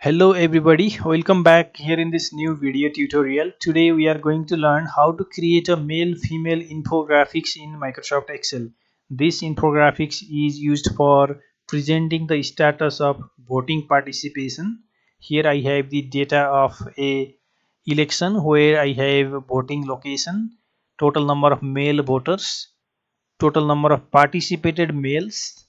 Hello everybody, welcome back here in this new video tutorial. Today we are going to learn how to create a male-female infographics in Microsoft Excel. This infographics is used for presenting the status of voting participation. Here I have the data of a election where I have voting location, total number of male voters, total number of participated males,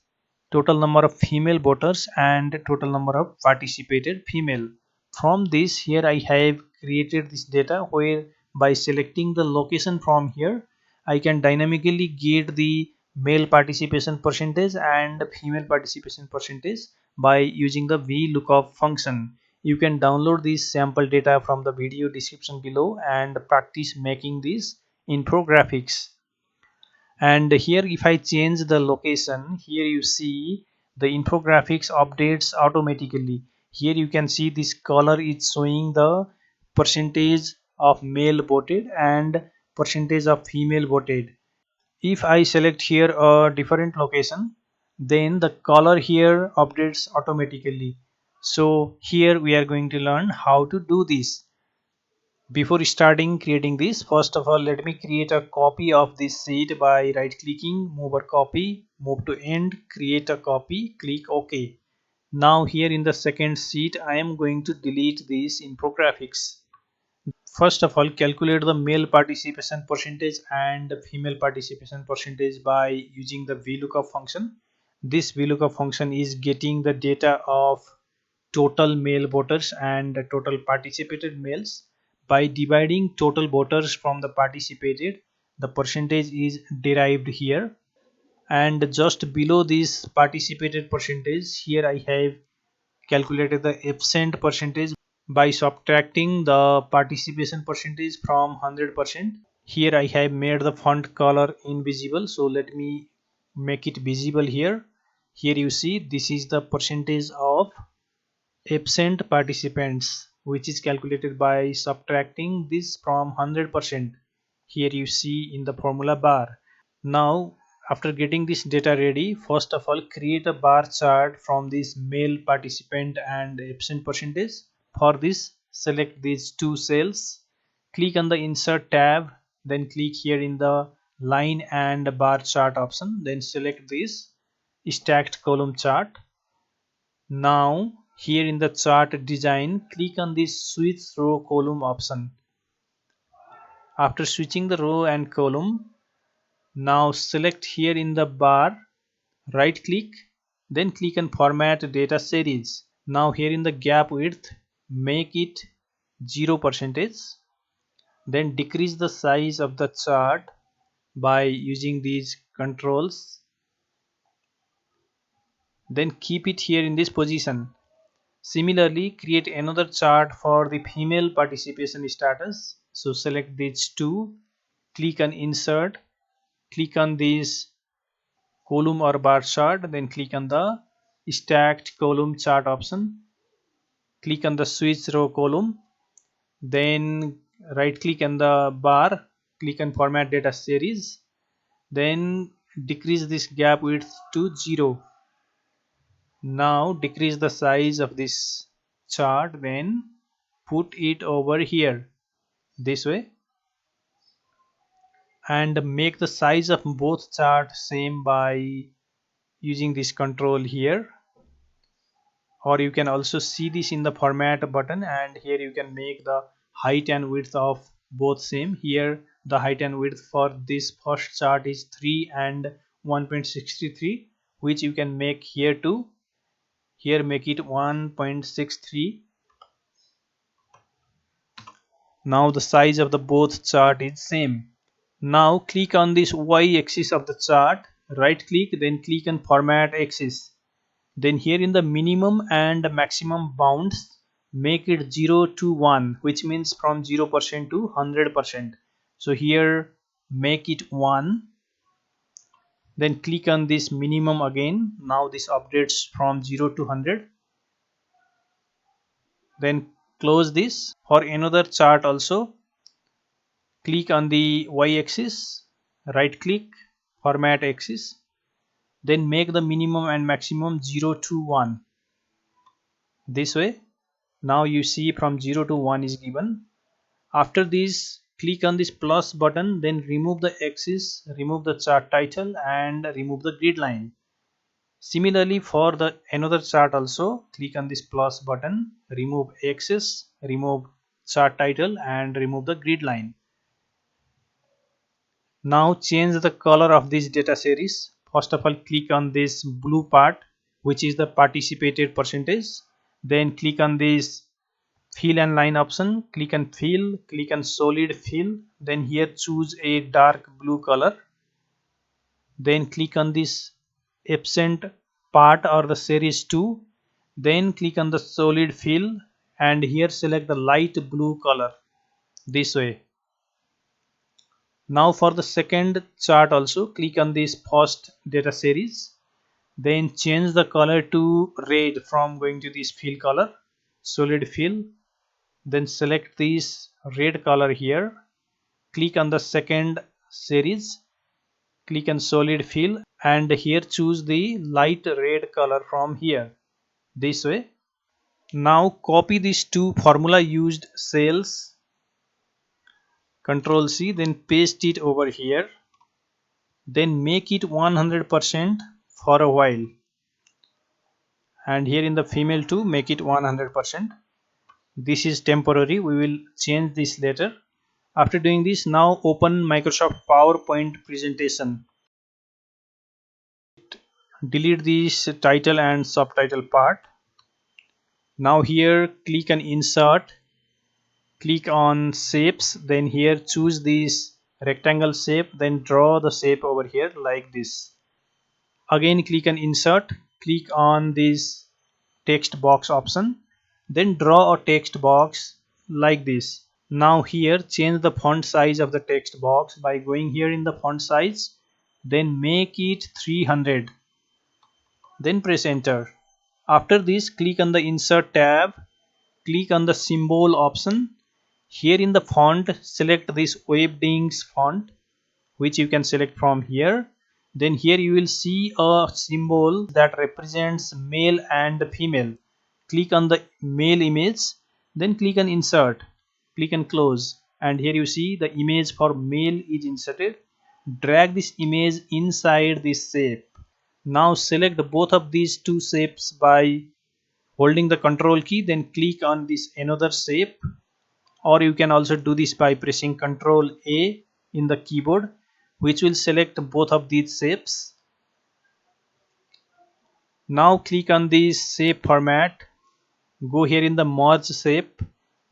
total number of female voters and total number of participated female. From this here I have created this data where by selecting the location from here I can dynamically get the male participation percentage and female participation percentage by using the VLOOKUP function. You can download this sample data from the video description below and practice making these infographics. And here if I change the location, here you see the infographics updates automatically. Here you can see this color is showing the percentage of male voted and percentage of female voted. If I select here a different location, then the color here updates automatically. So here we are going to learn how to do this. Before starting creating this, first of all let me create a copy of this sheet by right clicking, move a copy, move to end, create a copy, click OK. Now here in the second sheet I am going to delete this infographics. First of all calculate the male participation percentage and female participation percentage by using the VLOOKUP function. This VLOOKUP function is getting the data of total male voters and total participated males. By dividing total voters from the participated, the percentage is derived here, and just below this participated percentage here I have calculated the absent percentage by subtracting the participation percentage from 100%. Here I have made the font color invisible, so let me make it visible here. Here you see this is the percentage of absent participants, which is calculated by subtracting this from 100%. Here you see in the formula bar. Now after getting this data ready, first of all create a bar chart from this male participant and absent percentage. For this select these two cells, click on the insert tab, then click here in the line and bar chart option, then select this stacked column chart. Now here in the chart design, click on this switch row column option. After switching the row and column, now select here in the bar, right click, then click on format data series. Now here in the gap width, make it 0%, then decrease the size of the chart by using these controls, then keep it here in this position. Similarly, create another chart for the female participation status. So select these two, click on insert, click on this column or bar chart, then click on the stacked column chart option, click on the switch row column, then right click on the bar, click on format data series, then decrease this gap width to 0. Now decrease the size of this chart, then put it over here this way, and make the size of both charts same by using this control here, or you can also see this in the format button, and here you can make the height and width of both same. Here the height and width for this first chart is 3 and 1.63, which you can make here too. Here make it 1.63. Now the size of the both chart is same. Now click on this Y axis of the chart, right click, then click on format axis. Then here in the minimum and maximum bounds, make it 0 to 1, which means from 0% to 100%. So here make it 1, then click on this minimum again. Now this updates from 0 to 100. Then close this. For another chart also, click on the Y axis, right click, format axis, then make the minimum and maximum 0 to 1 this way. Now you see from 0 to 1 is given. After this, click on this plus button, then remove the axis, remove the chart title and remove the grid line. Similarly for the another chart also, click on this plus button, remove axis, remove chart title and remove the grid line. Now change the color of this data series. First of all, click on this blue part, which is the participated percentage. Then click on this fill and line option, click on fill, click on solid fill, then here choose a dark blue color. Then click on this absent part or the series 2, then click on the solid fill and here select the light blue color this way. Now for the second chart also, click on this first data series, then change the color to red from going to this fill color, solid fill, then select this red color here, click on the second series, click on solid fill and here choose the light red color from here this way. Now copy these two formula used cells, Control C, then paste it over here, then make it 100% for a while, and here in the female too make it 100%. This is temporary, we will change this later. After doing this, now open Microsoft PowerPoint presentation. Delete this title and subtitle part. Now here click on insert, click on shapes, then here choose this rectangle shape, then draw the shape over here like this. Again click on insert, click on this text box option, then draw a text box like this. Now here change the font size of the text box by going here in the font size, then make it 300, then press enter. After this, click on the insert tab, click on the symbol option. Here in the font, select this Webdings font, which you can select from here. Then here you will see a symbol that represents male and female. Click on the male image, then click on insert, click on close, and here you see the image for male is inserted. Drag this image inside this shape. Now select both of these two shapes by holding the control key, then click on this another shape, or you can also do this by pressing Ctrl A in the keyboard, which will select both of these shapes. Now click on this shape format, go here in the merge shape,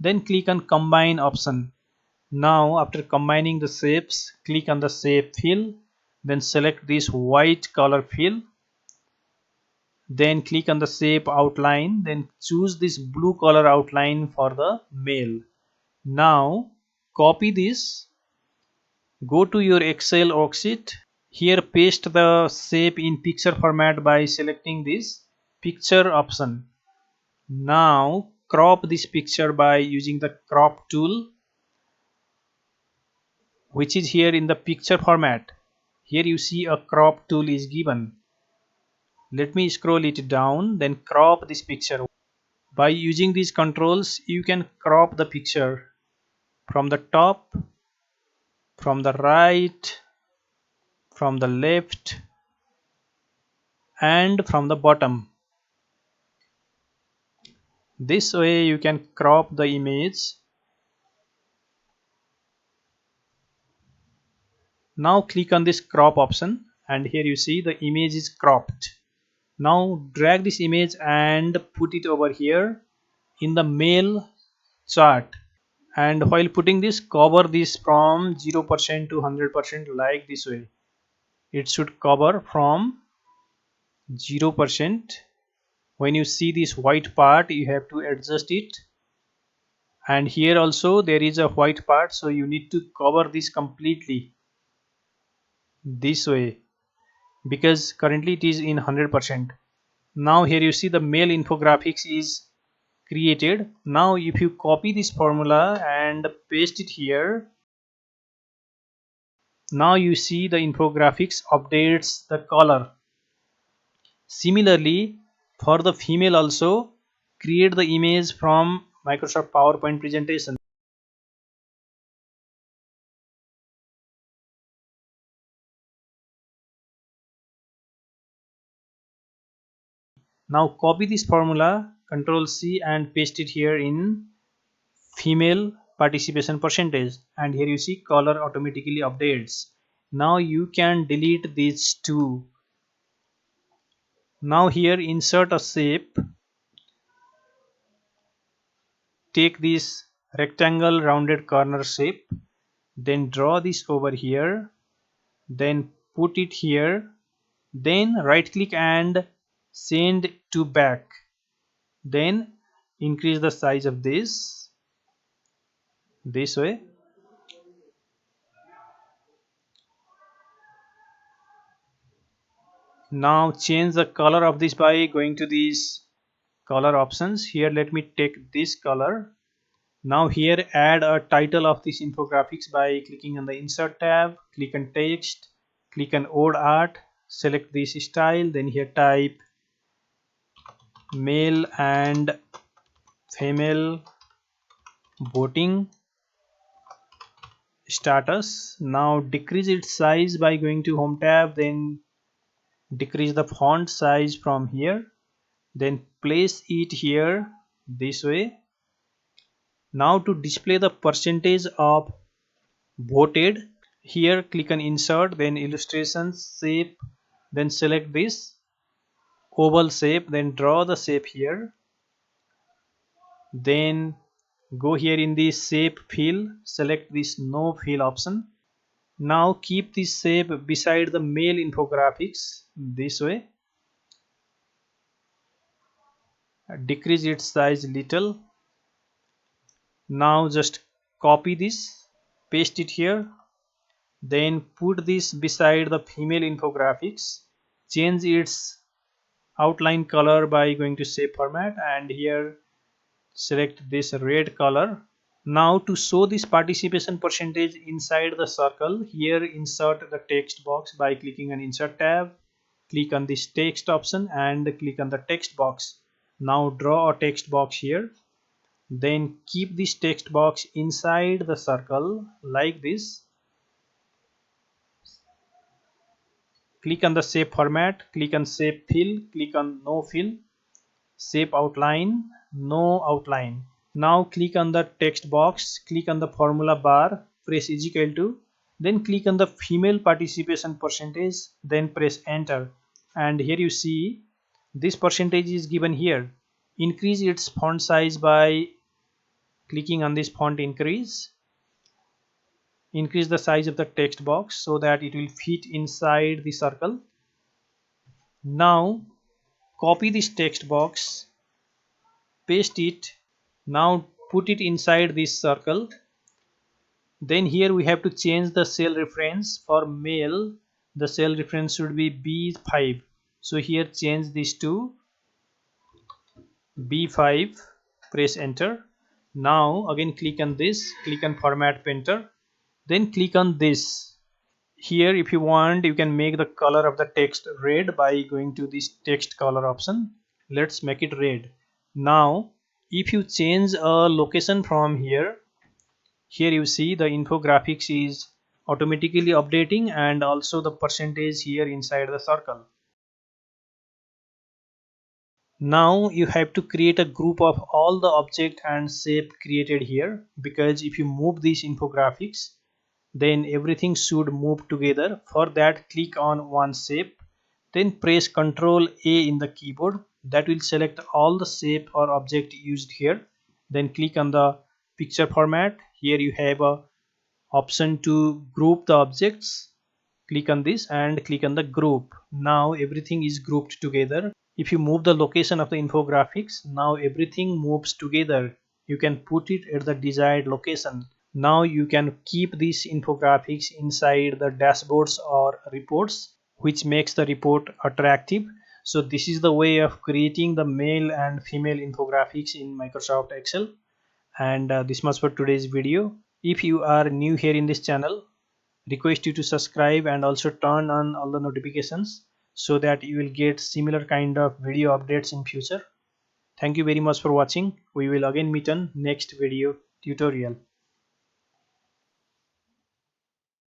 then click on combine option. Now after combining the shapes, click on the shape fill, then select this white color fill, then click on the shape outline, then choose this blue color outline for the male. Now copy this, go to your Excel worksheet, here paste the shape in picture format by selecting this picture option. Now crop this picture by using the crop tool, which is here in the picture format. Here you see a crop tool is given. Let me scroll it down, then crop this picture. By using these controls, you can crop the picture from the top, from the right, from the left, and from the bottom. This way you can crop the image. Now click on this crop option, and here you see the image is cropped. Now drag this image and put it over here in the male chart, and while putting this, cover this from 0% to 100% like this way. It should cover from 0%. When you see this white part, you have to adjust it, and here also there is a white part, so you need to cover this completely this way, because currently it is in 100%. Now here you see the male infographics is created. Now if you copy this formula and paste it here, now you see the infographics updates the color. Similarly for the female also, create the image from Microsoft PowerPoint presentation. Now copy this formula, Control C, and paste it here in female participation percentage, and here you see color automatically updates. Now you can delete these two. Now here insert a shape, take this rectangle rounded corner shape, then draw this over here, then put it here, then right click and send to back, then increase the size of this way. Now change the color of this by going to these color options. Here let me take this color. Now here add a title of this infographics by clicking on the insert tab, click on text, click on old art, select this style, then here type male and female voting status. Now decrease its size by going to home tab, then decrease the font size from here, then place it here this way. Now to display the percentage of voted, here click on insert, then illustrations shape, then select this oval shape, then draw the shape here, then go here in the shape fill, select this no fill option. Now keep this shape beside the mail infographics this way, decrease its size little. Now just copy this, paste it here, then put this beside the female infographics, change its outline color by going to shape format, and here select this red color. Now to show this participation percentage inside the circle, here insert the text box by clicking on insert tab, click on this text option and click on the text box. Now draw a text box here, then keep this text box inside the circle like this. Click on the shape format, click on shape fill, click on no fill, shape outline, no outline. Now click on the text box, click on the formula bar, press is equal to, then click on the female participation percentage, then press enter, and here you see this percentage is given here. Increase its font size by clicking on this font increase. Increase the size of the text box so that it will fit inside the circle. Now copy this text box, paste it, now put it inside this circle. Then here we have to change the cell reference. For male, the cell reference should be B5, so here change this to B5, press enter. Now again click on this, click on format painter, then click on this. Here if you want, you can make the color of the text red by going to this text color option. Let's make it red. Now if you change a location from here, you see the infographics is automatically updating and also the percentage here inside the circle. Now you have to create a group of all the object and shape created here, because if you move these infographics, then everything should move together. For that, click on one shape, then press Ctrl A in the keyboard. That will select all the shape or object used here. Then click on the picture format. Here you have a option to group the objects. Click on this and click on the group. Now everything is grouped together. If you move the location of the infographics, now everything moves together. You can put it at the desired location. Now you can keep these infographics inside the dashboards or reports, which makes the report attractive. So this is the way of creating the male and female infographics in Microsoft Excel. And this much for today's video. If you are new here in this channel, request you to subscribe and also turn on all the notifications so that you will get similar kind of video updates in future. Thank you very much for watching. We will again meet on next video tutorial.